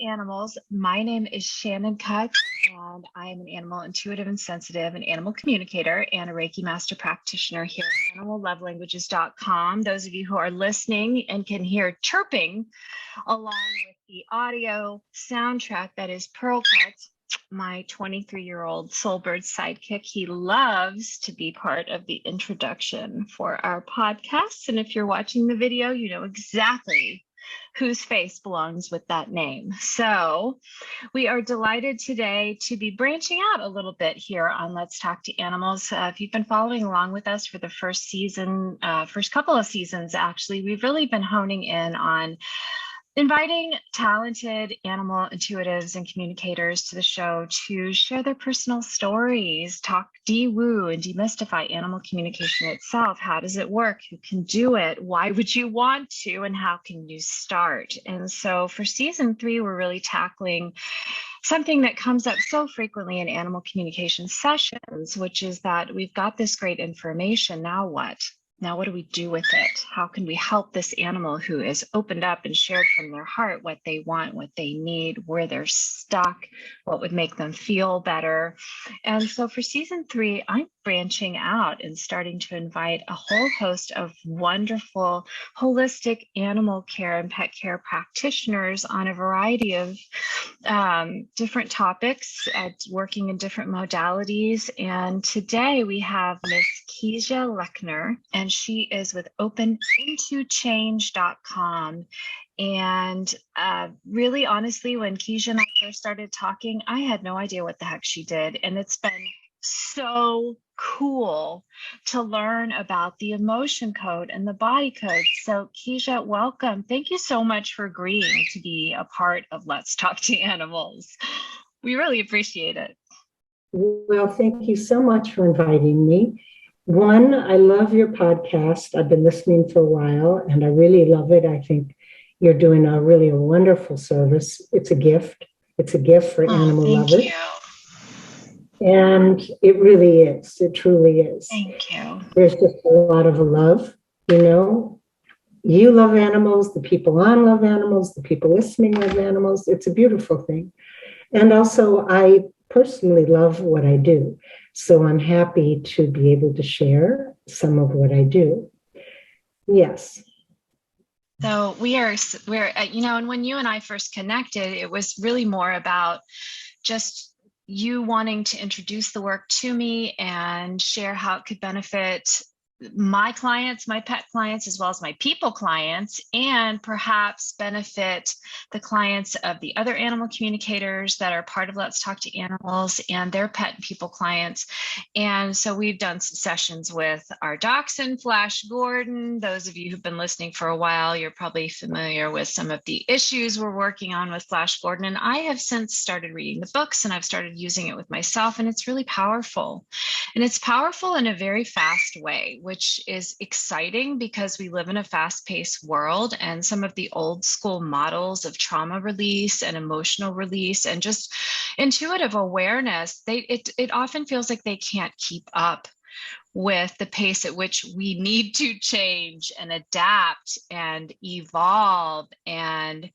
Animals. My name is Shannon, and I am an animal intuitive and sensitive and animal communicator and a Reiki master practitioner here at animallovelanguages.com. Those of you who are listening and can hear chirping along with the audio soundtrack, that is Pearl Cuts, my 23-year-old Soulbird sidekick. He loves to be part of the introduction for our podcast. And if you're watching the video, you know exactly whose face belongs with that name. So we are delighted today to be branching out a little bit here on Let's Talk to Animals. If you've been following along with us for the first season, first couple of seasons, actually, we've really been honing in on inviting talented animal intuitives and communicators to the show to share their personal stories, talk de-woo and demystify animal communication itself. How does it work? Who can do it? Why would you want to? And how can you start? And so for season 3, we're really tackling something that comes up so frequently in animal communication sessions, which is that we've got this great information. Now what? Now, what do we do with it? How can we help this animal who is opened up and shared from their heart what they want, what they need, where they're stuck, what would make them feel better? And so for season 3, I'm branching out and starting to invite a whole host of wonderful holistic animal care and pet care practitioners on a variety of different topics, working in different modalities. And today we have Miss Kezia Lechner, and she is with openintochange.com. And really, honestly, when Kezia and I first started talking, I had no idea what the heck she did. And it's been so cool to learn about the emotion code and the body code. So Kezia, welcome. Thank you so much for agreeing to be a part of Let's Talk to Animals. We really appreciate it. Well, thank you so much for inviting me. One, I love your podcast. I've been listening for a while and I really love it. I think you're doing a wonderful service. It's a gift. It's a gift for animal lovers. Thank you. And it really is. It truly is. Thank you. There's just a lot of love, you know. You love animals, the people on love animals, the people listening love animals. It's a beautiful thing. And also, I personally love what I do. So I'm happy to be able to share some of what I do. Yes. So we're, you know, and when you and I first connected, it was really more about just you wanting to introduce the work to me and share how it could benefit my clients, my pet clients, as well as my people clients, and perhaps benefit the clients of the other animal communicators that are part of Let's Talk to Animals and their pet and people clients. And so we've done some sessions with our dachshund, Flash Gordon. Those of you who've been listening for a while, you're probably familiar with some of the issues we're working on with Flash Gordon. And I have since started reading the books and I've started using it with myself, and it's really powerful. And it's powerful in a very fast way, which is exciting because we live in a fast-paced world, and some of the old school models of trauma release and emotional release and just intuitive awareness, it often feels like they can't keep up with the pace at which we need to change and adapt and evolve and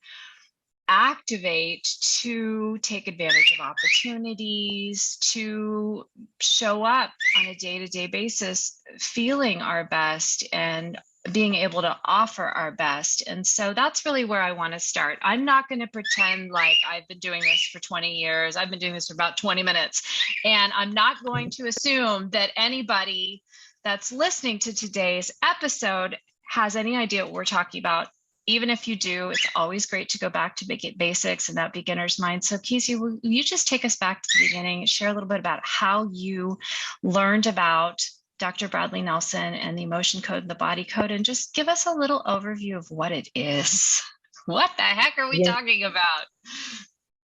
activate to take advantage of opportunities, to show up on a day-to-day basis, feeling our best and being able to offer our best. And so that's really where I want to start. I'm not going to pretend like I've been doing this for 20 years. I've been doing this for about 20 minutes. And I'm not going to assume that anybody that's listening to today's episode has any idea what we're talking about. Even if you do, it's always great to go back to basics and that beginner's mind. So Kezia, will you just take us back to the beginning and share a little bit about how you learned about Dr. Bradley Nelson and the emotion code and the body code, and just give us a little overview of what it is. What the heck are we talking about?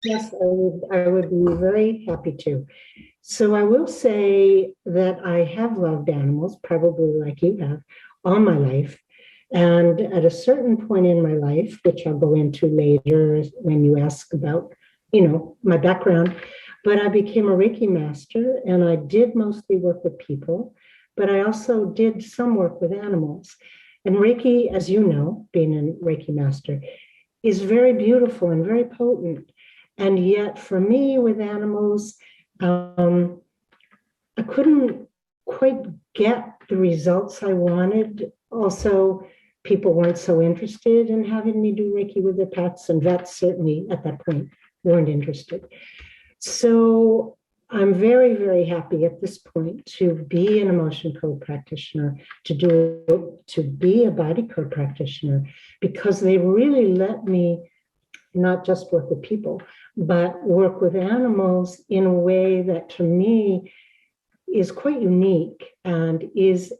Yes, I would be very happy to. So I will say that I have loved animals, probably like you have, all my life. And at a certain point in my life, which I'll go into later when you ask about, you know, my background, but I became a Reiki master, and I did mostly work with people, but I also did some work with animals. And Reiki, as you know, being a Reiki master, is very beautiful and very potent. And yet for me with animals, I couldn't quite get the results I wanted. Also, people weren't so interested in having me do Reiki with their pets, and vets certainly at that point weren't interested. So I'm very, very happy at this point to be an emotion code practitioner, to be a body code practitioner, because they really let me not just work with people, but work with animals in a way that to me is quite unique and is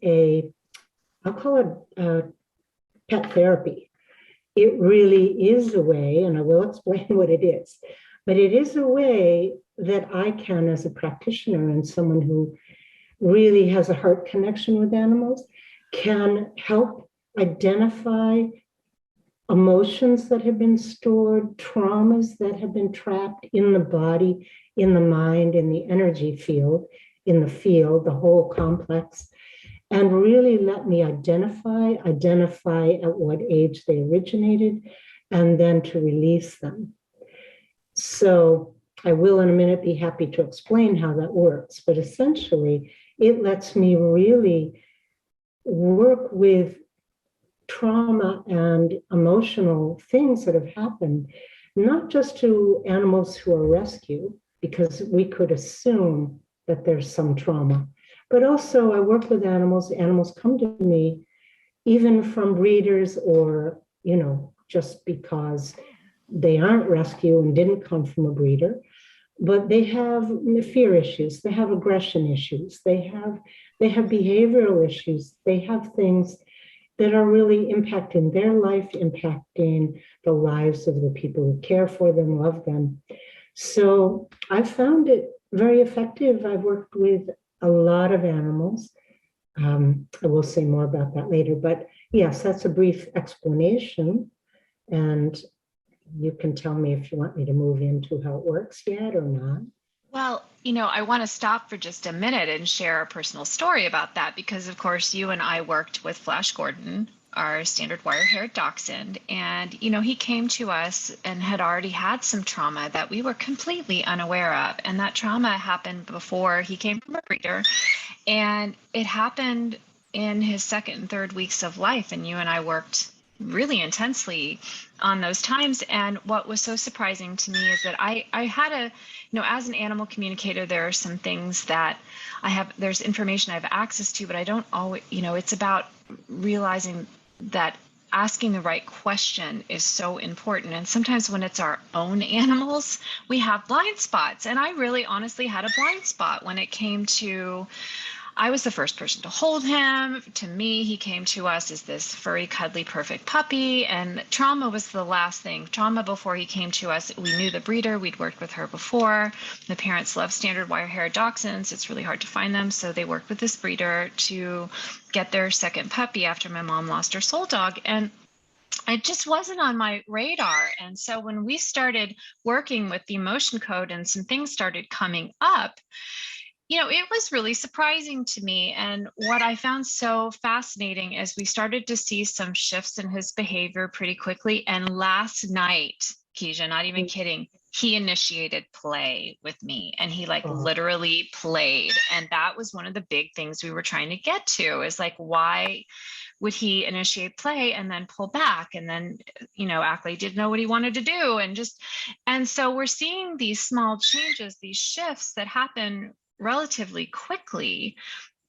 I'll call it pet therapy. It really is a way, and I will explain what it is, but it is a way that I can, as a practitioner and someone who really has a heart connection with animals, can help identify emotions that have been stored, traumas that have been trapped in the body, in the mind, in the energy field, the whole complex, and really let me identify at what age they originated, and then to release them. So I will in a minute be happy to explain how that works, but essentially it lets me really work with trauma and emotional things that have happened, not just to animals who are rescued, because we could assume that there's some trauma, but also I work with animals. Animals come to me even from breeders, or, just because they aren't rescued and didn't come from a breeder, but they have fear issues, they have aggression issues, they have behavioral issues, they have things that are really impacting their life, impacting the lives of the people who care for them, love them. So I found it very effective. I've worked with a lot of animals. I will say more about that later, but yes, that's a brief explanation. And you can tell me if you want me to move into how it works yet or not. Well, I want to stop for just a minute and share a personal story about that, because of course you and I worked with Flash Gordon, our standard wire-haired dachshund, and he came to us and had already had some trauma that we were completely unaware of, and that trauma happened before he came from a breeder, and it happened in his second and third weeks of life, and you and I worked really intensely on those times. And what was so surprising to me is that I had as an animal communicator, there are some things that there's information I have access to, but I don't always, it's about realizing that asking the right question is so important. And sometimes when it's our own animals, we have blind spots. And I really honestly had a blind spot when it came to, I was the first person to hold him. To me, he came to us as this furry, cuddly, perfect puppy. And trauma was the last thing. Trauma before he came to us, we knew the breeder. We'd worked with her before. The parents love standard wire-haired dachshunds. It's really hard to find them. So they worked with this breeder to get their second puppy after my mom lost her soul dog. And it just wasn't on my radar. And so when we started working with the emotion code and some things started coming up, it was really surprising to me. And what I found so fascinating is we started to see some shifts in his behavior pretty quickly. And last night, Kezia, not even kidding, he initiated play with me, and he literally played. And that was one of the big things we were trying to get to, is why would he initiate play and then pull back and then, act like he didn't know what he wanted to do. And so we're seeing these small changes, these shifts that happen relatively quickly.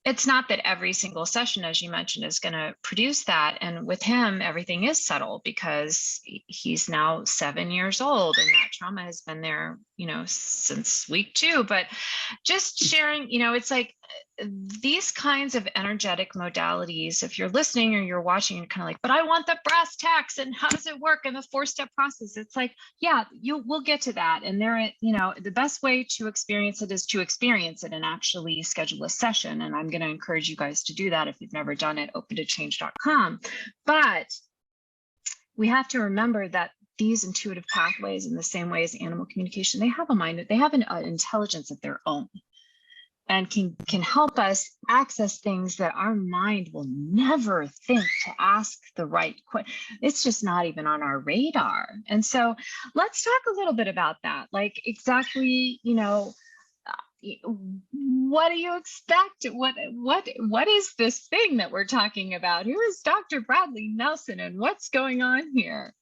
It's not that every single session, as you mentioned, is going to produce that. And with him, everything is subtle because he's now 7 years old, and that trauma has been there, since week 2. But just sharing, it's these kinds of energetic modalities, if you're listening or you're watching, you're kind of but I want the brass tacks and how does it work in the 4-step process? It's yeah, we'll get to that. And the best way to experience it is to experience it and actually schedule a session. And I'm going to encourage you guys to do that if you've never done it, opentochange.com. But we have to remember that these intuitive pathways, in the same way as animal communication, they have a mind, they have an intelligence of their own. and can help us access things that our mind will never think to ask the right question. It's just not even on our radar. And so let's talk a little bit about that. Like exactly, what do you expect? What is this thing that we're talking about? Who is Dr. Bradley Nelson and what's going on here?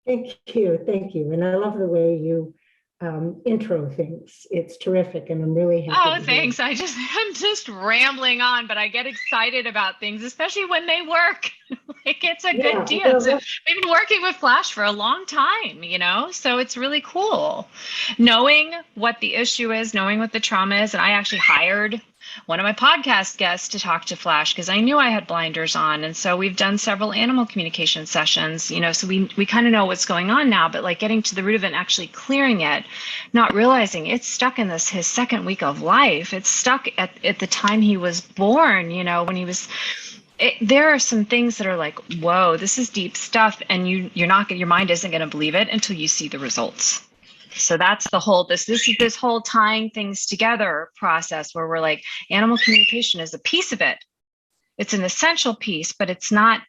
Thank you. Thank you. And I love the way you intro things. It's terrific. And I'm really happy. Oh, thanks. I'm just rambling on, but I get excited about things, especially when they work. Like it's a good deal. We've been working with Flash for a long time, so it's really cool. Knowing what the issue is, knowing what the trauma is. And I actually hired one of my podcast guests to talk to Flash because I knew I had blinders on. And so we've done several animal communication sessions, so we kind of know what's going on now, but like getting to the root of it and actually clearing it, not realizing it's stuck in his second week of life. It's stuck at the time he was born, when he was. There are some things that are like, whoa, this is deep stuff, and your mind isn't going to believe it until you see the results. So that's the whole this whole tying things together process where we're like, animal communication is a piece of it. It's an essential piece, but it's not.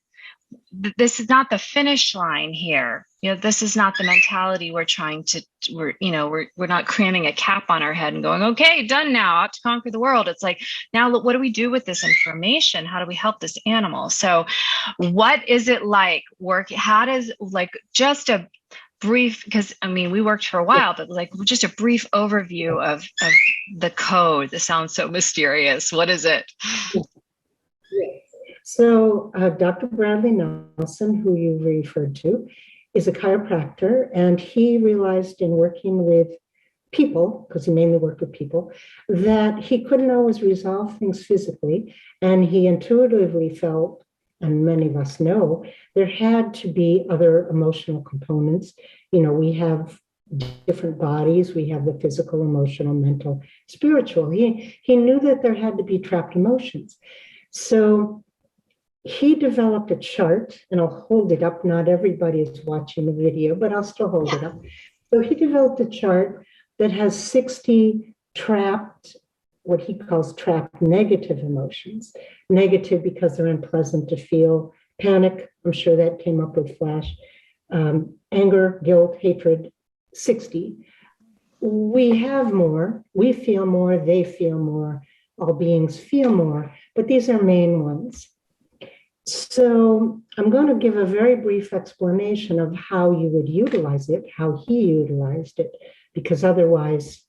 This is not the finish line here. This is not the mentality we're trying to. We're not cramming a cap on our head and going, okay, done now, out to conquer the world. It's like, now look, what do we do with this information? How do we help this animal? So, what is it like working? How does just a brief, because we worked for a while, but just a brief overview of the code. This sounds so mysterious. What is it? So Dr. Bradley Nelson, who you referred to, is a chiropractor, and he realized in working with people, because he mainly worked with people, that he couldn't always resolve things physically, and he intuitively felt, and many of us know, there had to be other emotional components. We have different bodies. We have the physical, emotional, mental, spiritual. He knew that there had to be trapped emotions. So he developed a chart, and I'll hold it up. Not everybody is watching the video, but I'll still hold it up. So he developed a chart that has 60 trapped, what he calls trapped negative emotions. Negative because they're unpleasant to feel. Panic, I'm sure that came up with Flash. Anger, guilt, hatred, 60. We have more. We feel more. They feel more. All beings feel more. But these are main ones. So I'm going to give a very brief explanation of how you would utilize it, how he utilized it, because otherwise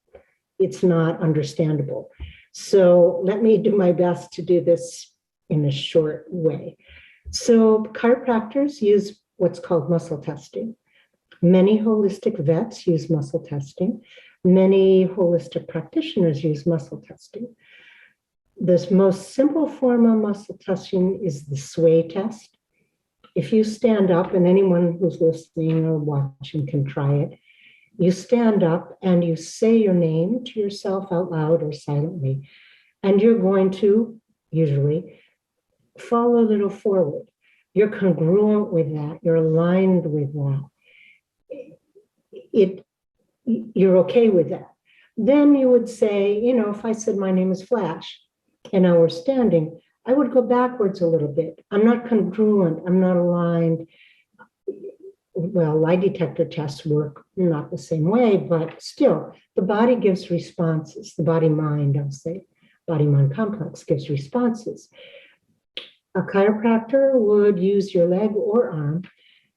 it's not understandable. So let me do my best to do this in a short way. So chiropractors use what's called muscle testing. Many holistic vets use muscle testing. Many holistic practitioners use muscle testing. The most simple form of muscle testing is the sway test. If you stand up, and anyone who's listening or watching can try it, you stand up and you say your name to yourself out loud or silently, and you're going to usually fall a little forward. You're congruent with that. You're aligned with that. You're okay with that. Then you would say, if I said my name is Flash, and now we're standing, I would go backwards a little bit. I'm not congruent. I'm not aligned. Well, lie detector tests work not the same way, but still, the body gives responses. The body-mind, I'll say, body-mind complex gives responses. A chiropractor would use your leg or arm.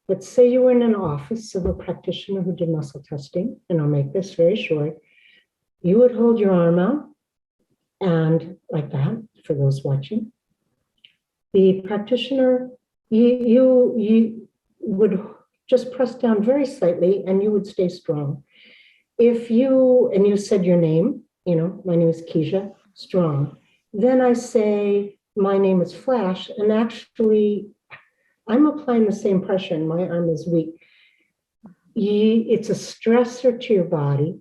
Let's say you were in an office of a practitioner who did muscle testing, and I'll make this very short. You would hold your arm out, and like that, for those watching. The practitioner, you would just press down very slightly, and you would stay strong. And you said your name, my name is Kezia, strong. Then I say, my name is Flash, and actually, I'm applying the same pressure, and my arm is weak. It's a stressor to your body.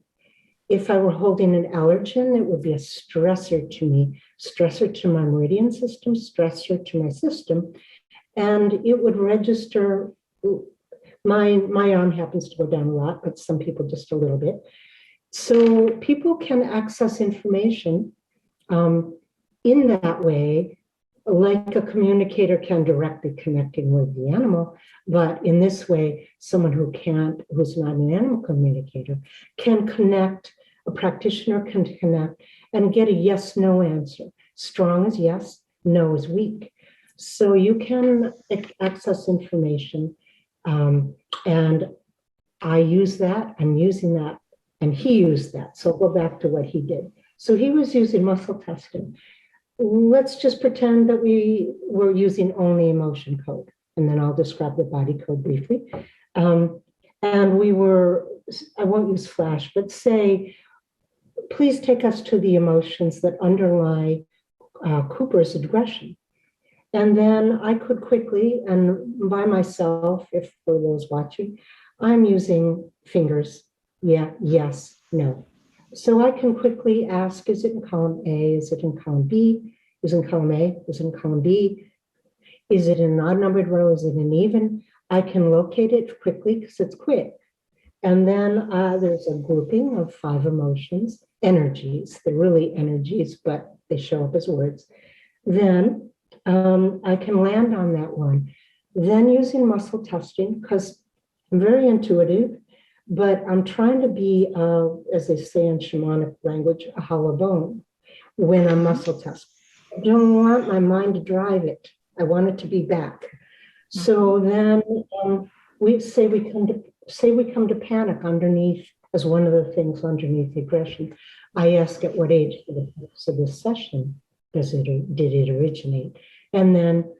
If I were holding an allergen, it would be a stressor to me, stressor to my meridian system, stressor to my system, and it would register. My arm happens to go down a lot, but some people just a little bit. So people can access information In that way, like a communicator can directly connecting with the animal, but in this way, someone who's not an animal communicator, can connect, a practitioner can connect and get a yes, no answer. Strong is yes, no is weak. So you can access information, and I use that, I'm using that, and he used that. So I'll go back to what he did. So he was using muscle testing. Let's just pretend that we were using only emotion code, and then I'll describe the body code briefly. And we were, I won't use flash, but say, please take us to the emotions that underlie Cooper's aggression. And then I could quickly, and by myself, if for those watching, I'm using fingers, yeah, yes, no. So I can quickly ask, is it in column A? Is it in column B? Is it in column A? Is it in column B? Is it in an odd numbered row? Is it an even? I can locate it quickly because it's quick. And then there's a grouping of 5 emotions, energies. They're really energies, but they show up as words. Then I can land on that one. Then using muscle testing, because I'm very intuitive, but I'm trying to be, as they say in shamanic language, a hollow bone when I'm muscle testing. I don't want my mind to drive it. I want it to be back. So then we come to panic underneath, as one of the things underneath aggression. I ask at what age for the purpose of this session did it originate? And then,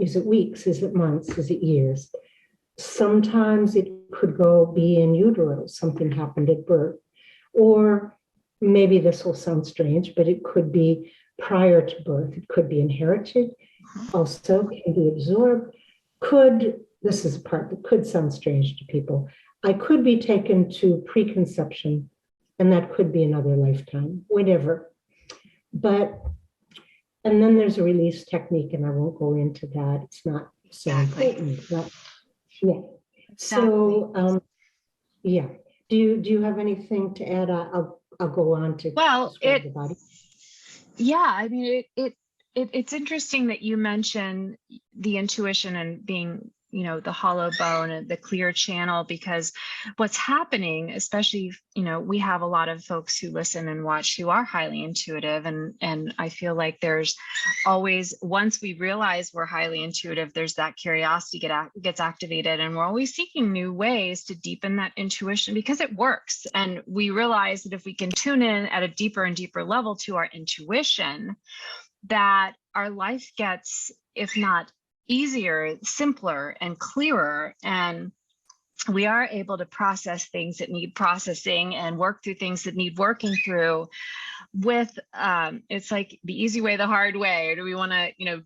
is it weeks? Is it months? Is it years? Sometimes it could be in utero, something happened at birth. Or maybe this will sound strange, but it could be prior to birth. It could be inherited, also can be absorbed. This is a part that could sound strange to people. I could be taken to preconception, and that could be another lifetime, whatever. And then there's a release technique, and I won't go into that. It's not so important, but yeah. So, yeah. Do you have anything to add? I'll go on to describe the body. Yeah, I mean, it's interesting that you mention the intuition and being, the hollow bone and the clear channel, because what's happening, especially, we have a lot of folks who listen and watch who are highly intuitive. And I feel like there's always, once we realize we're highly intuitive, there's that curiosity gets activated, and we're always seeking new ways to deepen that intuition because it works. And we realize that if we can tune in at a deeper and deeper level to our intuition, that our life gets, if not easier, simpler and clearer, and we are able to process things that need processing and work through things that need working through with it's like the easy way, the hard way. Or do we want to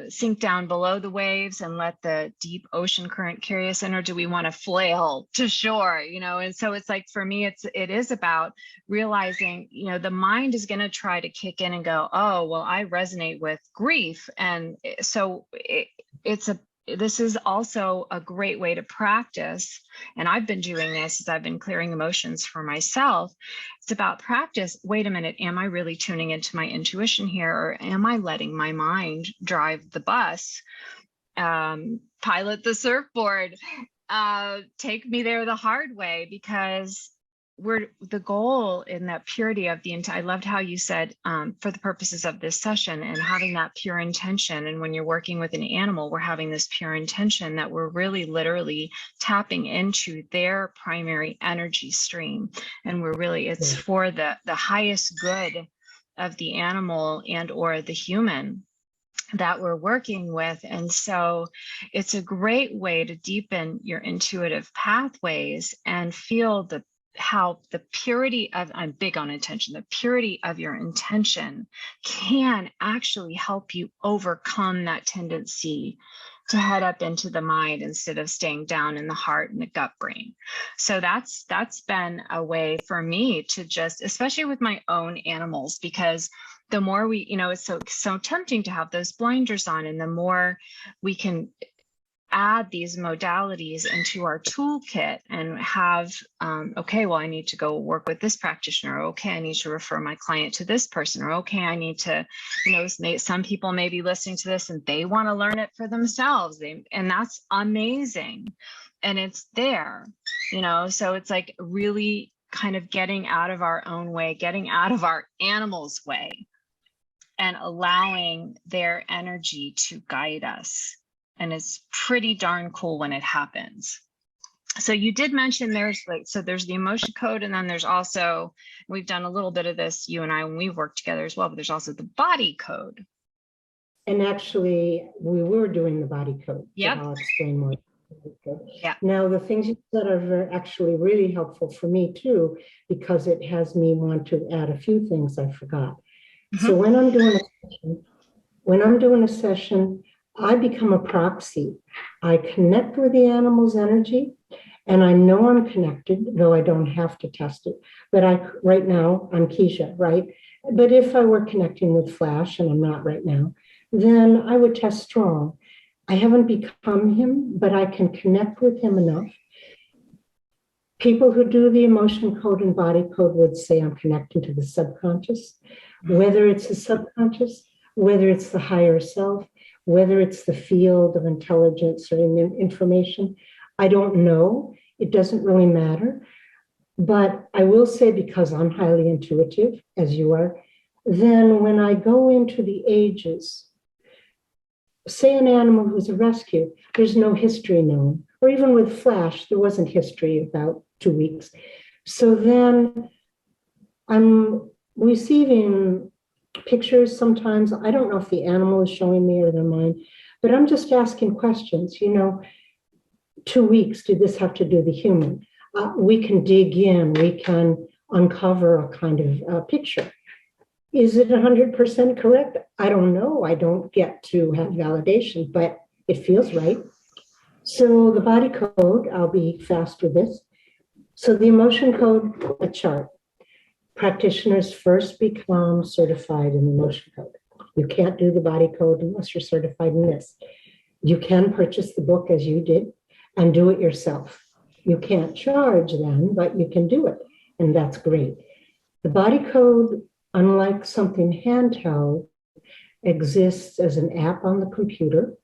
sink down below the waves and let the deep ocean current carry us in, or do we want to flail to shore? And so it's like, for me, it is about realizing, the mind is going to try to kick in and go, oh, well, I resonate with grief, and so this is also a great way to practice. And I've been doing this as I've been clearing emotions for myself. It's about practice. Wait a minute, am I really tuning into my intuition here, or am I letting my mind drive the bus, pilot the surfboard, take me there the hard way? Because the goal in that purity of I loved how you said, for the purposes of this session, and having that pure intention. And when you're working with an animal, we're having this pure intention that we're really literally tapping into their primary energy stream. And it's for the highest good of the animal and or the human that we're working with. And so it's a great way to deepen your intuitive pathways and feel how the purity of, I'm big on intention, the purity of your intention can actually help you overcome that tendency to head up into the mind instead of staying down in the heart and the gut brain. So that's been a way for me to just, especially with my own animals, because the more we, it's so tempting to have those blinders on, and the more we can add these modalities into our toolkit and have, okay, well, I need to go work with this practitioner. Okay, I need to refer my client to this person. Or okay, I need to, some people may be listening to this and they want to learn it for themselves. And that's amazing. And it's there, so it's like really kind of getting out of our own way, getting out of our animals' way, and allowing their energy to guide us. And it's pretty darn cool when it happens. So you did mention there's the emotion code, and then there's also, we've done a little bit of this, you and I, when we've worked together as well, but there's also the body code. And actually, we were doing the body code. Yep. So I'll explain more. Yeah. Now, the things you said are actually really helpful for me too, because it has me want to add a few things I forgot. Mm-hmm. So when I'm doing a session, I become a proxy. I connect with the animal's energy, and I know I'm connected, though I don't have to test it. But right now, I'm Kezia, right? But if I were connecting with Flash, and I'm not right now, then I would test strong. I haven't become him, but I can connect with him enough. People who do the emotion code and body code would say I'm connecting to the subconscious, whether it's the subconscious, whether it's the higher self, whether it's the field of intelligence or information. I don't know. It doesn't really matter. But I will say, because I'm highly intuitive, as you are, then when I go into the ages, say an animal who's a rescue, there's no history known. Or even with Flash, there wasn't history about 2 weeks. So then I'm receiving pictures sometimes. I don't know if the animal is showing me or their mind, but I'm just asking questions. 2 weeks, did this have to do the human? We can dig in, we can uncover a kind of picture. Is it 100% correct? I don't know. I don't get to have validation, but it feels right. So the body code, I'll be fast with this. So the emotion code, a chart. Practitioners first become certified in the emotion code. You can't do the body code unless you're certified in this. You can purchase the book as you did and do it yourself. You can't charge then, but you can do it, and that's great. The body code, unlike something handheld, exists as an app on the computer.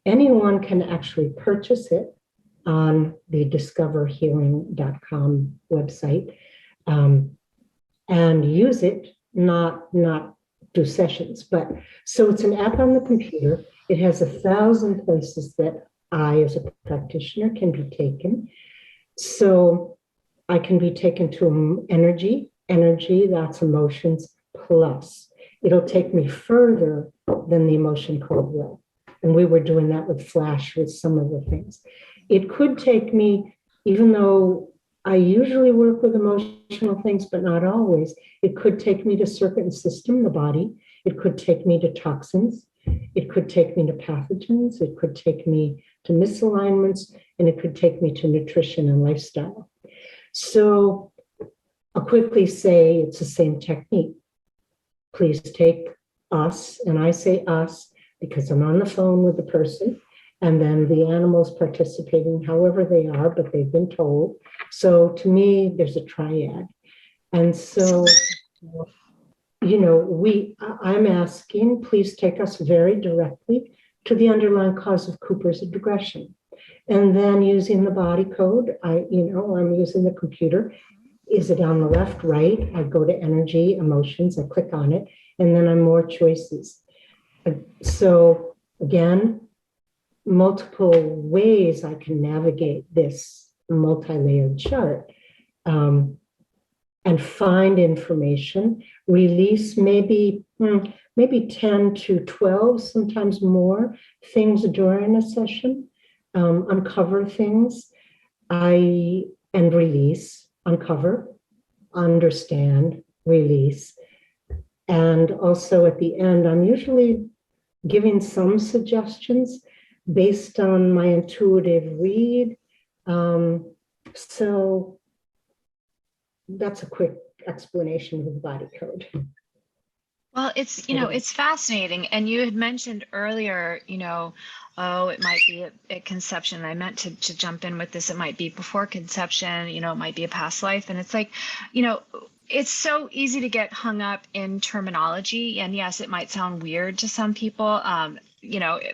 Anyone can actually purchase it on the discoverhealing.com website and use it, not do sessions. But so it's an app on the computer. It has 1,000 places that I, as a practitioner, can be taken. So I can be taken to energy, that's emotions plus. It'll take me further than the emotion code will. And we were doing that with Flash with some of the things. It could take me, even though I usually work with emotional things, but not always, it could take me to circuit and system, the body. It could take me to toxins. It could take me to pathogens. It could take me to misalignments, and it could take me to nutrition and lifestyle. So I'll quickly say it's the same technique. Please take us, and I say us because I'm on the phone with the person, and then the animals participating however they are, but they've been told. So to me, there's a triad. And so, I'm asking, please take us very directly to the underlying cause of Cooper's aggression. And then using the body code, I'm using the computer. Is it on the left, right? I go to energy, emotions, I click on it, and then I'm more choices. So again, multiple ways I can navigate this multi-layered chart and find information, release maybe 10 to 12, sometimes more things during a session, uncover things, and release, uncover, understand, release. And also at the end, I'm usually giving some suggestions based on my intuitive read. So that's a quick explanation of the body code. Well, it's fascinating. And you had mentioned earlier, oh, it might be at conception. I meant to jump in with this. It might be before conception, it might be a past life. And it's like, it's so easy to get hung up in terminology. And yes, it might sound weird to some people.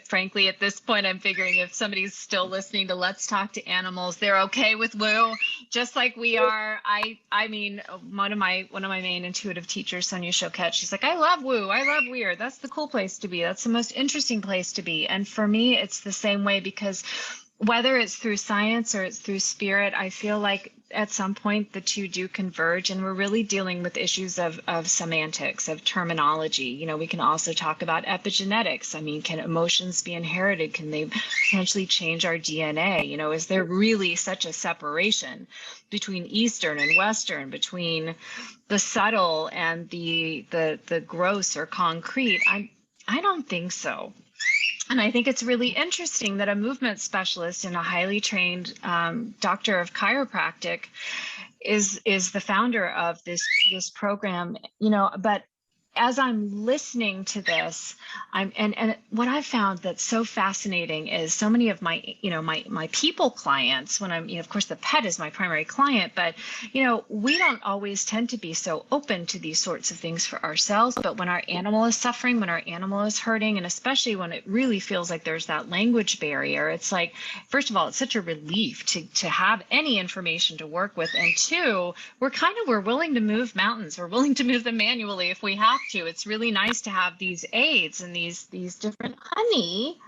Frankly, at this point, I'm figuring if somebody's still listening to Let's Talk to Animals, they're okay with woo, just like we are. I mean, one of my main intuitive teachers, Sonia Choquette, she's like, I love woo, I love weird. That's the cool place to be. That's the most interesting place to be. And for me, it's the same way, because whether it's through science or it's through spirit, I feel like at some point the two do converge, and we're really dealing with issues of semantics, of terminology. We can also talk about epigenetics. I mean, can emotions be inherited? Can they potentially change our DNA? Is there really such a separation between Eastern and Western, between the subtle and the gross or concrete? I don't think so. And I think it's really interesting that a movement specialist and a highly trained doctor of chiropractic is the founder of this program, but as I'm listening to this, and what I found that's so fascinating is so many of my, my people clients, when I'm, of course, the pet is my primary client, but, we don't always tend to be so open to these sorts of things for ourselves. But when our animal is suffering, when our animal is hurting, and especially when it really feels like there's that language barrier, it's like, first of all, it's such a relief to have any information to work with. And two, we're willing to move mountains. We're willing to move them manually if we have to. It's really nice to have these aids and these different. Honey,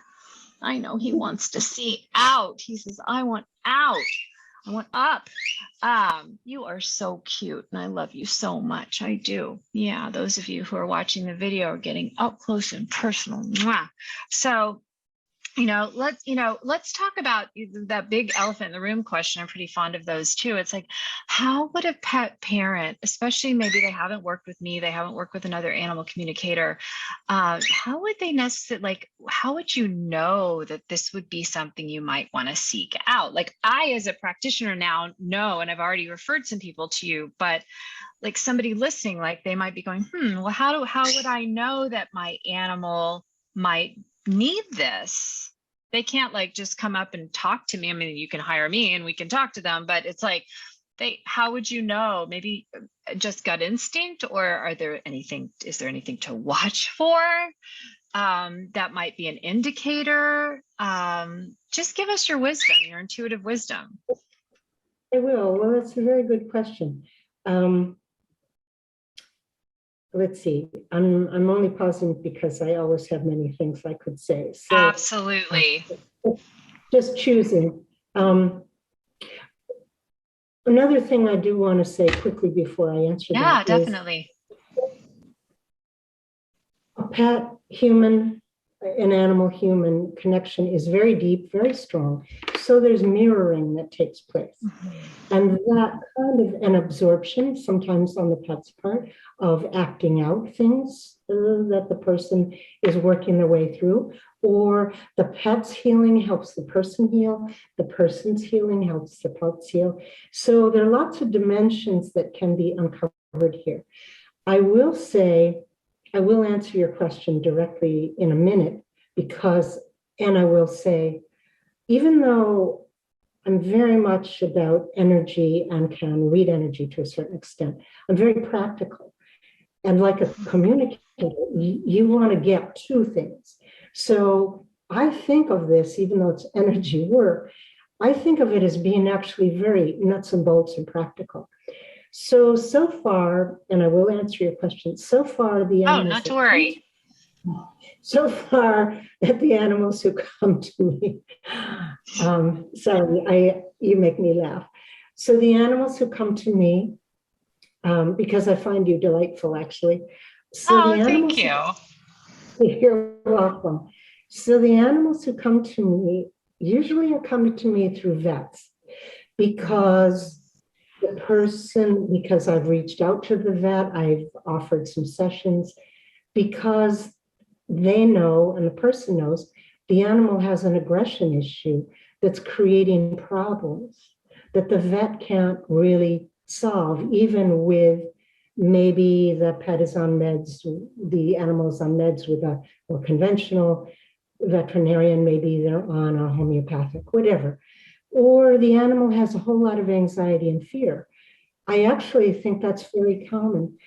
I know he wants to see out. He says, I want out. I want up. You are so cute, and I love you so much. I do. Yeah, those of you who are watching the video are getting up close and personal. Mwah. So let's talk about that big elephant in the room question. I'm pretty fond of those too. It's like, how would a pet parent, especially maybe they haven't worked with me, they haven't worked with another animal communicator, how would they how would you know that this would be something you might want to seek out? Like, I, as a practitioner now know, and I've already referred some people to you, but like somebody listening, like they might be going, well, how would I know that my animal might need this? They can't just come up and talk to me. I mean, you can hire me and we can talk to them, but it's like, how would you know? Maybe just gut instinct, or is there anything to watch for that might be an indicator? Just give us your wisdom, your intuitive wisdom. I will. Well, that's a very good question. Let's see. I'm only pausing because I always have many things I could say. So, absolutely. Just choosing. Another thing I do want to say quickly before I answer that. Yeah, definitely. A pet, human, an animal-human connection is very deep, very strong. So there's mirroring that takes place. Mm-hmm. And that kind of an absorption, sometimes on the pet's part, of acting out things that the person is working their way through, or the pet's healing helps the person heal, the person's healing helps the pets heal. So there are lots of dimensions that can be uncovered here. I will say, I will answer your question directly in a minute, and I will say, even though I'm very much about energy and can read energy to a certain extent, I'm very practical. And like a communicator, you want to get to things. So I think of this, even though it's energy work, I think of it as being actually very nuts and bolts and practical. So far, and I will answer your question, so far the animals... Oh, not to worry. So far, the animals who come to me, you make me laugh. So the animals who come to me, because I find you delightful, actually. So thank you. You're welcome. So the animals who come to me usually are coming to me through vets, because I've reached out to the vet, I've offered some sessions, because they know, and the person knows, the animal has an aggression issue that's creating problems that the vet can't really solve, even with maybe the pet is on meds, the animal is on meds with a more conventional veterinarian, maybe they're on a homeopathic, whatever. Or the animal has a whole lot of anxiety and fear. I actually think that's very common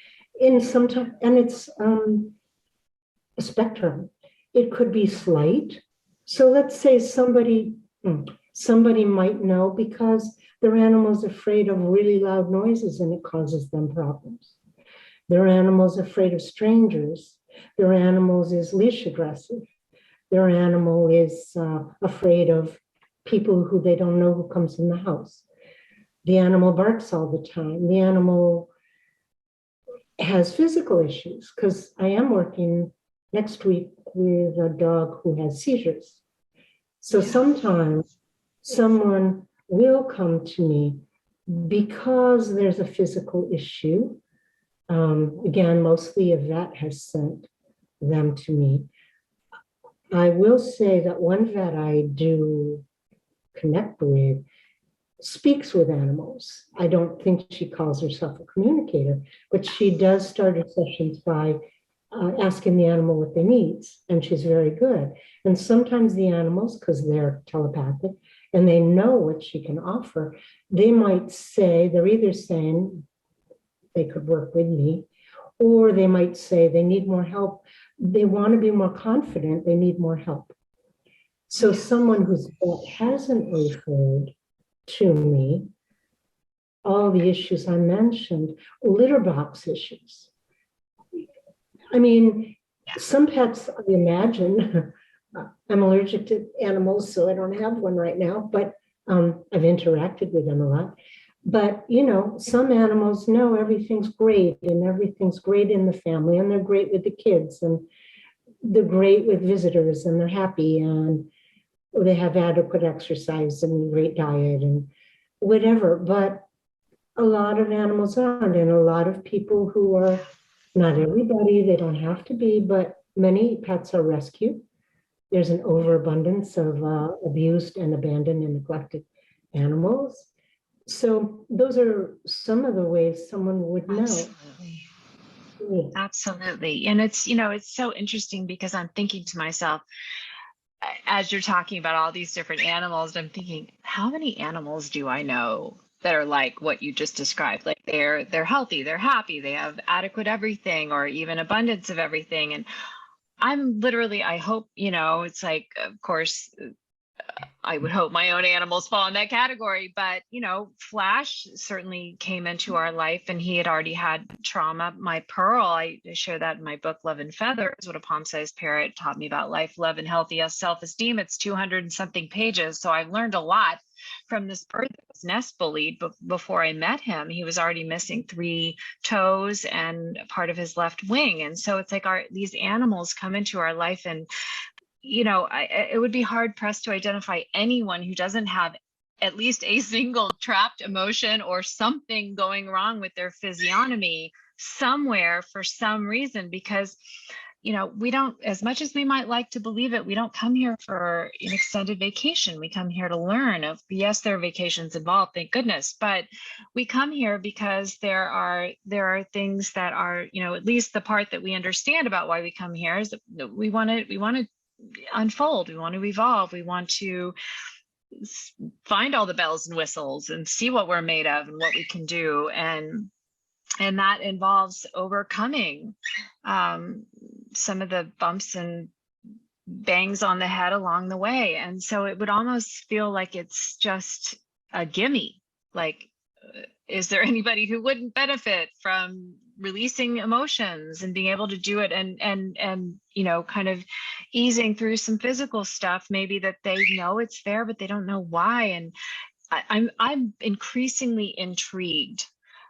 in sometimes, and it's a spectrum. It could be slight. So let's say somebody might know because their animal's afraid of really loud noises and it causes them problems. Their animal's afraid of strangers. Their animal is leash aggressive. Their animal is afraid of people who they don't know who comes in the house. The animal barks all the time. The animal has physical issues because I am working next week with a dog who has seizures. So sometimes someone will come to me because there's a physical issue. Again, mostly a vet has sent them to me. I will say that one vet I do connect with speaks with animals. I don't think she calls herself a communicator, but she does start her sessions by asking the animal what they need, and she's very good. And sometimes the animals, because they're telepathic and they know what she can offer, they might say, they're either saying they could work with me, or they might say they need more help. They want to be more confident, they need more help. So someone who's hasn't referred to me all the issues I mentioned, litter box issues. I mean, some pets, I imagine, I'm allergic to animals, so I don't have one right now, but I've interacted with them a lot. But, you know, some animals know everything's great and everything's great in the family and they're great with the kids and they're great with visitors and they're happy and they have adequate exercise and great diet and whatever. But a lot of animals aren't, and a lot of people who are, not everybody, they don't have to be, but many pets are rescued. There's an overabundance of abused and abandoned and neglected animals. So those are some of the ways someone would know. Absolutely. Yeah. Absolutely. And it's, you know, it's so interesting because I'm thinking to myself, as you're talking about all these different animals, I'm thinking, how many animals do I know that are like what you just described? Like they're healthy, they're happy, they have adequate everything or even abundance of everything. And I'm literally, I hope, you know, it's like, of course, I would hope my own animals fall in that category, but you know, Flash certainly came into our life and he had already had trauma. My Pearl, I share that in my book, Love and Feathers, what a palm-sized parrot taught me about life, love, and healthy self-esteem. It's 200 and something pages. So I've learned a lot from this bird that was nest bullied. But before I met him, he was already missing 3 toes and part of his left wing. And so it's like these animals come into our life and you know, it would be hard pressed to identify anyone who doesn't have at least a single trapped emotion or something going wrong with their physiognomy somewhere for some reason, because, you know, we don't, as much as we might like to believe it, we don't come here for an extended vacation. We come here to learn. Yes, there are vacations involved, thank goodness, but we come here because there are things that are, you know, at least the part that we understand about why we come here is that we want to unfold, we want to evolve, we want to find all the bells and whistles and see what we're made of and what we can do, and that involves overcoming some of the bumps and bangs on the head along the way. And so it would almost feel like it's just a gimme, like is there anybody who wouldn't benefit from releasing emotions and being able to do it and you know, kind of easing through some physical stuff maybe that they know it's there but they don't know why. And I'm increasingly intrigued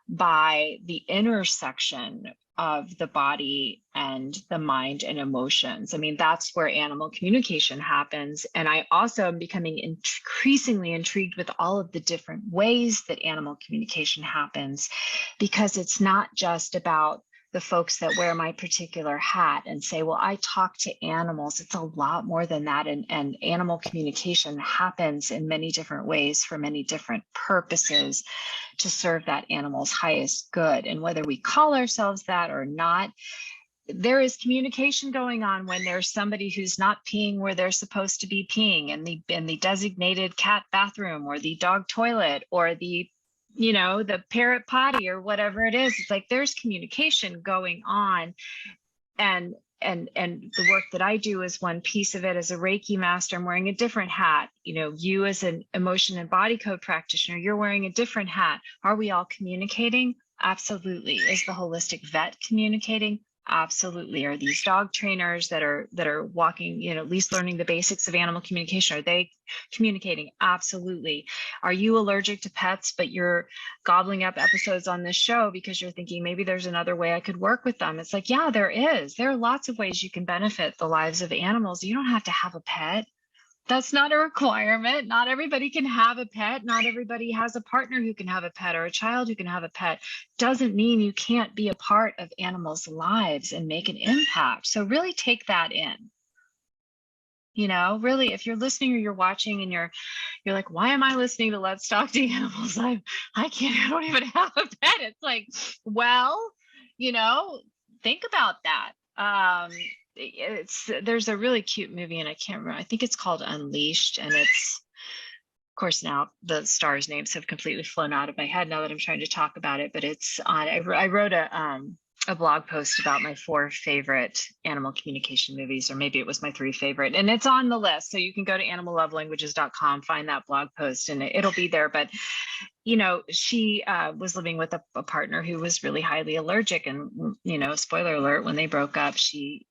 by the intersection of the body and the mind and emotions. I mean, that's where animal communication happens. And I also am becoming increasingly intrigued with all of the different ways that animal communication happens, because it's not just about the folks that wear my particular hat and say, well, I talk to animals. It's a lot more than that. And animal communication happens in many different ways for many different purposes to serve that animal's highest good. And whether we call ourselves that or not, there is communication going on when there's somebody who's not peeing where they're supposed to be peeing in the designated cat bathroom or the dog toilet or the the parrot potty or whatever it is. It's like there's communication going on, and the work that I do is one piece of it. As a Reiki master, I'm wearing a different hat. You as an emotion and body code practitioner, you're wearing a different hat. Are we all communicating? Absolutely. Is the holistic vet communicating? Absolutely. Are these dog trainers that are walking, at least learning the basics of animal communication, are they communicating? Absolutely. Are you allergic to pets, but you're gobbling up episodes on this show because you're thinking maybe there's another way I could work with them? It's like, yeah, there is. There are lots of ways you can benefit the lives of animals. You don't have to have a pet. That's not a requirement. Not everybody can have a pet. Not everybody has a partner who can have a pet or a child who can have a pet. Doesn't mean you can't be a part of animals' lives and make an impact. So really take that in. Really, if you're listening or you're watching and you're like, why am I listening to Let's Talk to Animals? I don't even have a pet. It's like, well, think about that. There's a really cute movie, and I can't remember. I think it's called Unleashed, and it's, of course, now the stars' names have completely flown out of my head now that I'm trying to talk about it. But it's on. I wrote a blog post about my 4 favorite animal communication movies, or maybe it was my 3 favorite, and it's on the list. So you can go to animallovelanguages.com, find that blog post, and it'll be there. But she was living with a partner who was really highly allergic, and spoiler alert, when they broke up, she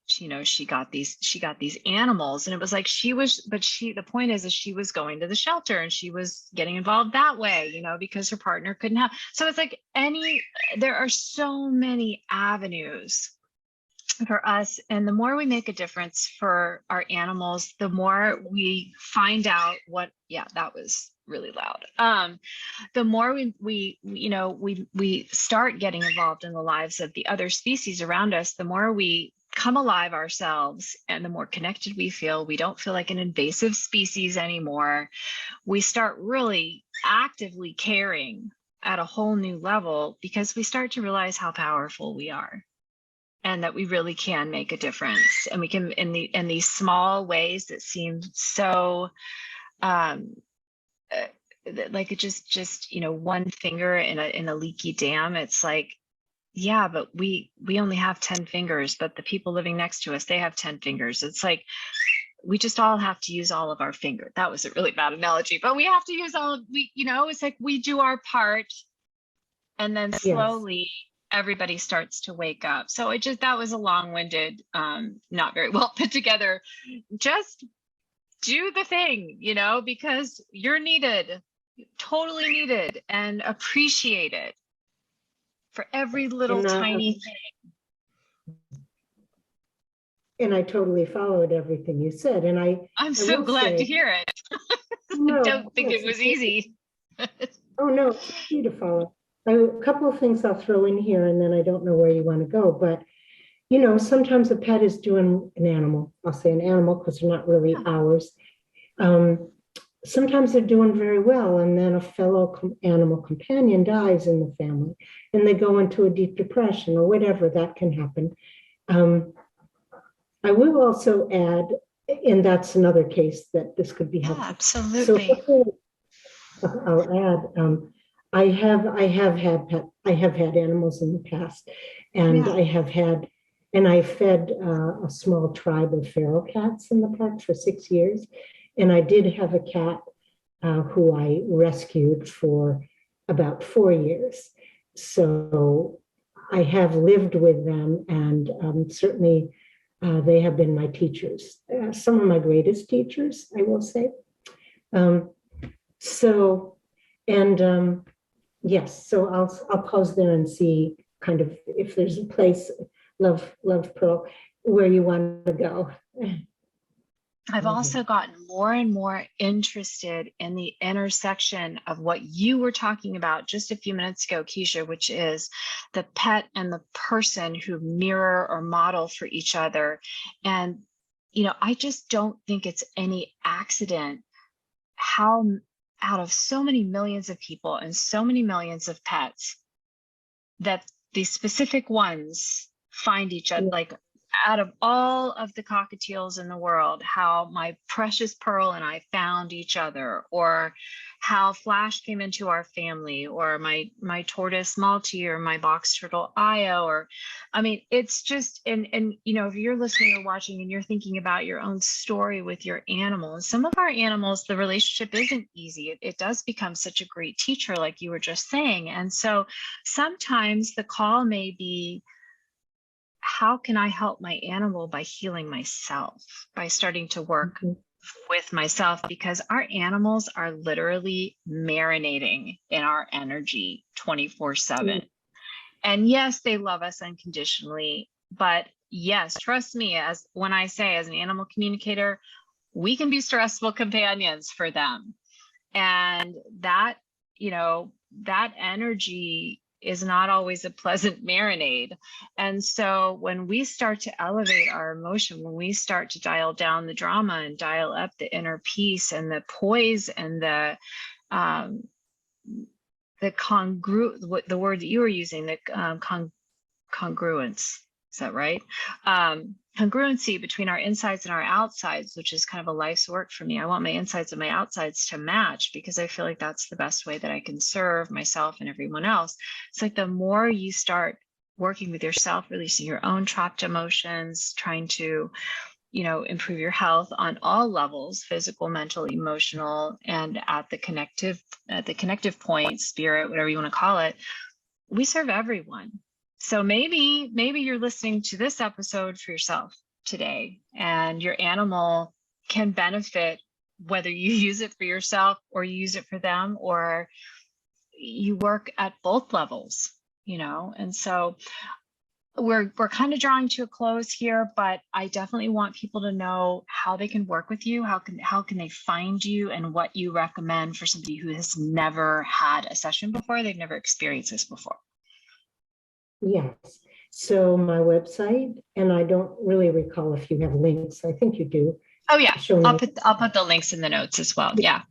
got these animals, and it was like the point is she was going to the shelter and she was getting involved that way, because her partner couldn't have. So it's like there are so many avenues for us, and the more we make a difference for our animals, the more we find out that was really loud. The more we start getting involved in the lives of the other species around us, the more we come alive ourselves, and the more connected we feel. We don't feel like an invasive species anymore. We start really actively caring at a whole new level, because we start to realize how powerful we are, and that we really can make a difference. And we can, in these small ways that seem so like it just one finger in a leaky dam. It's like, yeah, but we only have 10 fingers, but the people living next to us, they have 10 fingers. It's like we just all have to use all of our fingers. That was a really bad analogy, but we have to use it's like we do our part, and then slowly everybody starts to wake up. So that was a long-winded, not very well put together. Just do the thing, because you're needed, totally needed, and appreciated for every little tiny thing. And I totally followed everything you said. And I'm so glad to hear it. I don't think it was easy. Oh, no, it's easy to follow. A couple of things I'll throw in here, and then I don't know where you want to go. But, sometimes a pet is doing an animal. I'll say an animal because they're not really ours. Sometimes they're doing very well, and then a fellow animal companion dies in the family, and they go into a deep depression or whatever. That can happen. I will also add, and that's another case that this could be helpful. Absolutely. So I'll add, I have had animals in the past, and I fed a small tribe of feral cats in the park for 6 years. And I did have a cat who I rescued for about 4 years. So I have lived with them, and certainly they have been my teachers, some of my greatest teachers, I will say. Yes, so I'll pause there and see kind of if there's a place, Love Pearl, where you want to go. I've also gotten more and more interested in the intersection of what you were talking about just a few minutes ago, Kezia, which is the pet and the person who mirror or model for each other. And, I just don't think it's any accident how out of so many millions of people and so many millions of pets that these specific ones find each other, like out of all of the cockatiels in the world, how my precious Pearl and I found each other, or how Flash came into our family, or my tortoise Malty, or my box turtle Io, or I mean, it's just, and if you're listening or watching and you're thinking about your own story with your animal, and some of our animals, the relationship isn't easy. It does become such a great teacher, like you were just saying. And so sometimes the call may be, how can I help my animal by healing myself, by starting to work with myself? Because our animals are literally marinating in our energy 24/7. And yes, they love us unconditionally, but yes, trust me, as when I say as an animal communicator, we can be stressful companions for them. And that, that energy is not always a pleasant marinade. And so when we start to elevate our emotion, when we start to dial down the drama and dial up the inner peace and the poise and the the word that you were using, the congruence, is that right? Congruency between our insides and our outsides, which is kind of a life's work for me. I want my insides and my outsides to match, because I feel like that's the best way that I can serve myself and everyone else. It's like the more you start working with yourself, releasing your own trapped emotions, trying to, improve your health on all levels, physical, mental, emotional, and at the connective point, spirit, whatever you want to call it, we serve everyone. So maybe you're listening to this episode for yourself today, and your animal can benefit, whether you use it for yourself or you use it for them, or you work at both levels, and so we're kind of drawing to a close here, but I definitely want people to know how they can work with you. How can they find you, and what you recommend for somebody who has never had a session before, they've never experienced this before. Yes. So my website, and I don't really recall if you have links. I think you do. Oh yeah, I'll put the links in the notes as well. Yeah.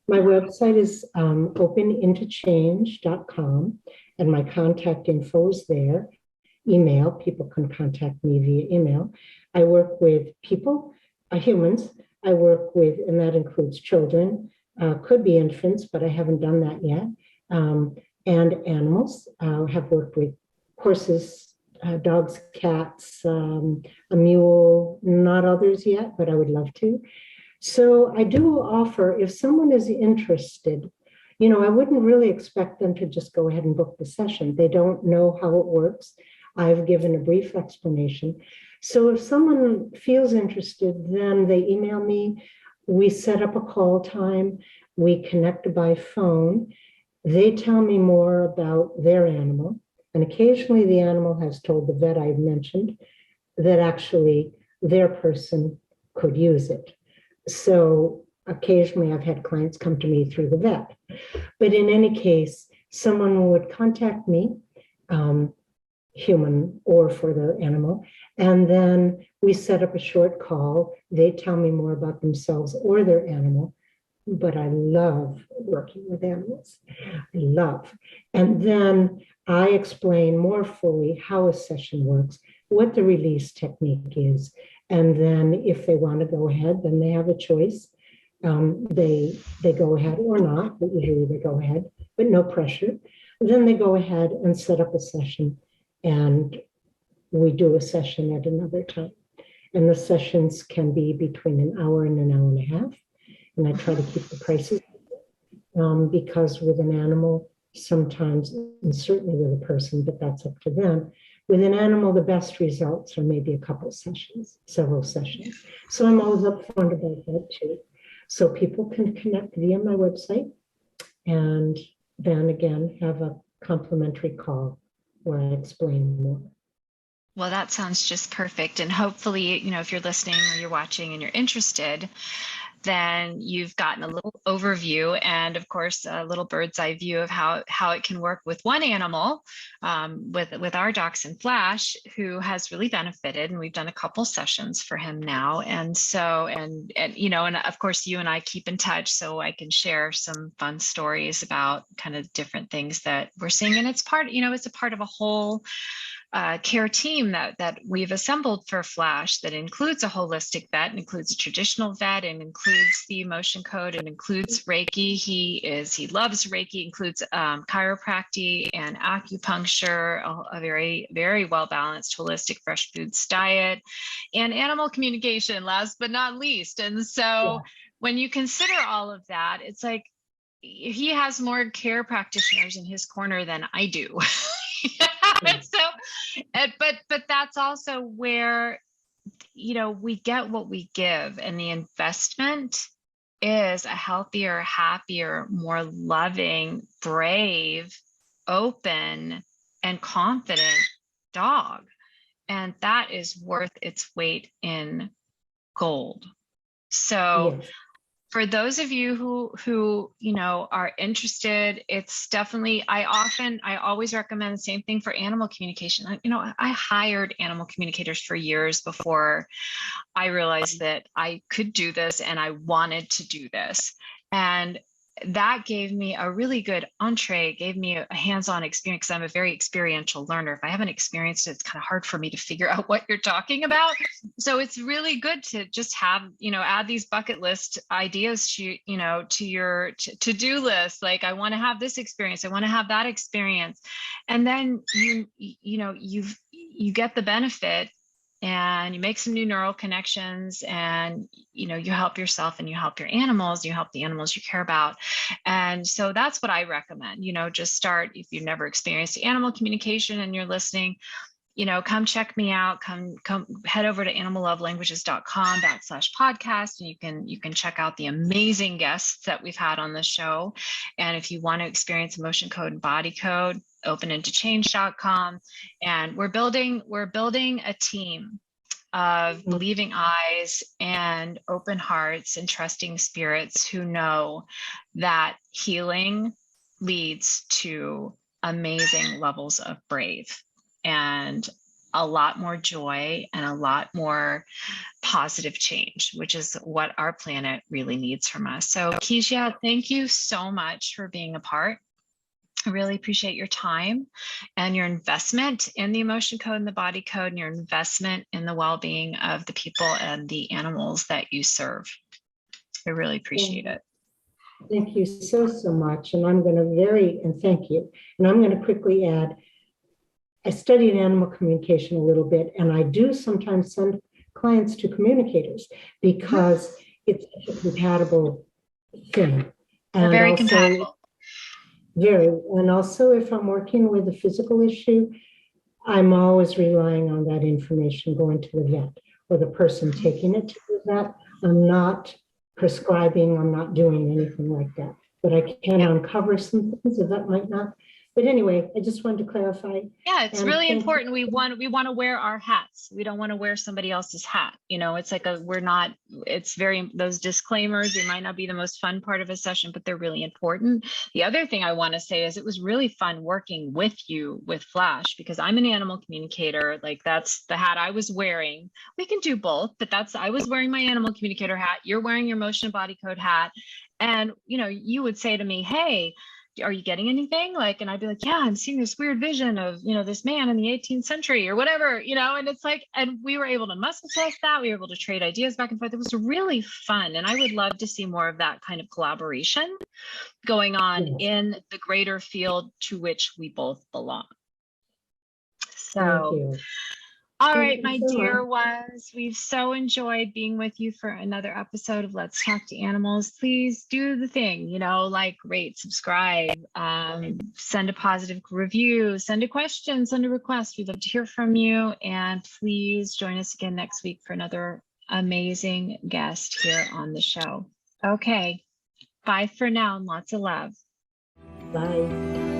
My website is openintochange.com, and my contact info is there. Email, people can contact me via email. I work with people, humans. I work with, and that includes children, could be infants, but I haven't done that yet. And animals. Have worked with horses, dogs, cats, a mule, not others yet, but I would love to. So I do offer, if someone is interested, I wouldn't really expect them to just go ahead and book the session. They don't know how it works. I've given a brief explanation. So if someone feels interested, then they email me. We set up a call time. We connect by phone. They tell me more about their animal. And occasionally the animal has told the vet I mentioned that actually their person could use it. So occasionally I've had clients come to me through the vet. But in any case, someone would contact me, human or for the animal, and then we set up a short call. They tell me more about themselves or their animal. But I love working with animals. I love. And then I explain more fully how a session works, what the release technique is. And then if they want to go ahead, then they have a choice. They go ahead or not, but usually they go ahead, but no pressure. Then they go ahead and set up a session, and we do a session at another time. And the sessions can be between an hour and an hour and a half. And I try to keep the prices because with an animal, sometimes, and certainly with a person, but that's up to them. With an animal, the best results are maybe a couple sessions, several sessions. So I'm always upfront about that too. So people can connect via my website, and then again have a complimentary call where I explain more. Well, that sounds just perfect. And hopefully, if you're listening or you're watching and you're interested, then you've gotten a little overview and, of course, a little bird's eye view of how it can work with one animal, with our dachshund Flash, who has really benefited. And we've done a couple sessions for him now. And so, and of course, you and I keep in touch so I can share some fun stories about kind of different things that we're seeing. And it's it's a part of a whole care team that we've assembled for Flash that includes a holistic vet, includes a traditional vet, and includes the emotion code, and includes Reiki. He loves Reiki, includes chiropractic and acupuncture, a very, very well-balanced holistic fresh foods diet, and animal communication, last but not least. And so when you consider all of that, it's like he has more care practitioners in his corner than I do. But that's also where, we get what we give, and the investment is a healthier, happier, more loving, brave, open, and confident dog. And that is worth its weight in gold. So for those of you who are interested, it's definitely, I always recommend the same thing for animal communication. I hired animal communicators for years before I realized that I could do this and I wanted to do this. And that gave me a really good entree, gave me a hands-on experience, because I'm a very experiential learner. If I haven't experienced it, it's kind of hard for me to figure out what you're talking about. So it's really good to just have, add these bucket list ideas to your to-do list. Like, I want to have this experience, I want to have that experience. And then you get the benefit, and you make some new neural connections, and you help yourself and you help your animals, you help the animals you care about. And so that's what I recommend. Just start. If you've never experienced animal communication and you're listening, come check me out. Come head over to animallovelanguages.com/podcast, and you can check out the amazing guests that we've had on the show. And if you want to experience emotion code and body code, openintochange.com. And we're building a team of believing eyes and open hearts and trusting spirits who know that healing leads to amazing levels of brave and a lot more joy and a lot more positive change, which is what our planet really needs from us. So Kezia, thank you so much for being a part. I really appreciate your time and your investment in the emotion code and the body code, and your investment in the well-being of the people and the animals that you serve. I really appreciate it. Thank you so much. And thank you. And I'm going to quickly add, I studied animal communication a little bit, and I do sometimes send clients to communicators because it's a compatible thing. And very compatible. Very. And also, if I'm working with a physical issue, I'm always relying on that information going to the vet or the person taking it to the vet. I'm not prescribing, I'm not doing anything like that. But I can uncover some things that might not. But anyway, I just wanted to clarify. Yeah, it's really important. We want to wear our hats. We don't want to wear somebody else's hat. It's like those disclaimers, they might not be the most fun part of a session, but they're really important. The other thing I want to say is it was really fun working with you with Flash, because I'm an animal communicator. Like, that's the hat I was wearing. We can do both, but I was wearing my animal communicator hat. You're wearing your motion body code hat. And, you would say to me, hey, are you getting anything? And I'd be like, yeah, I'm seeing this weird vision of, this man in the 18th century or whatever, and it's like, and we were able to muscle test that. We were able to trade ideas back and forth. It was really fun. And I would love to see more of that kind of collaboration going on in the greater field to which we both belong. So, all right, my dear ones, we've so enjoyed being with you for another episode of Let's Talk to Animals. Please do the thing, rate, subscribe, send a positive review, send a question, send a request. We'd love to hear from you. And please join us again next week for another amazing guest here on the show. Okay, bye for now and lots of love. Bye.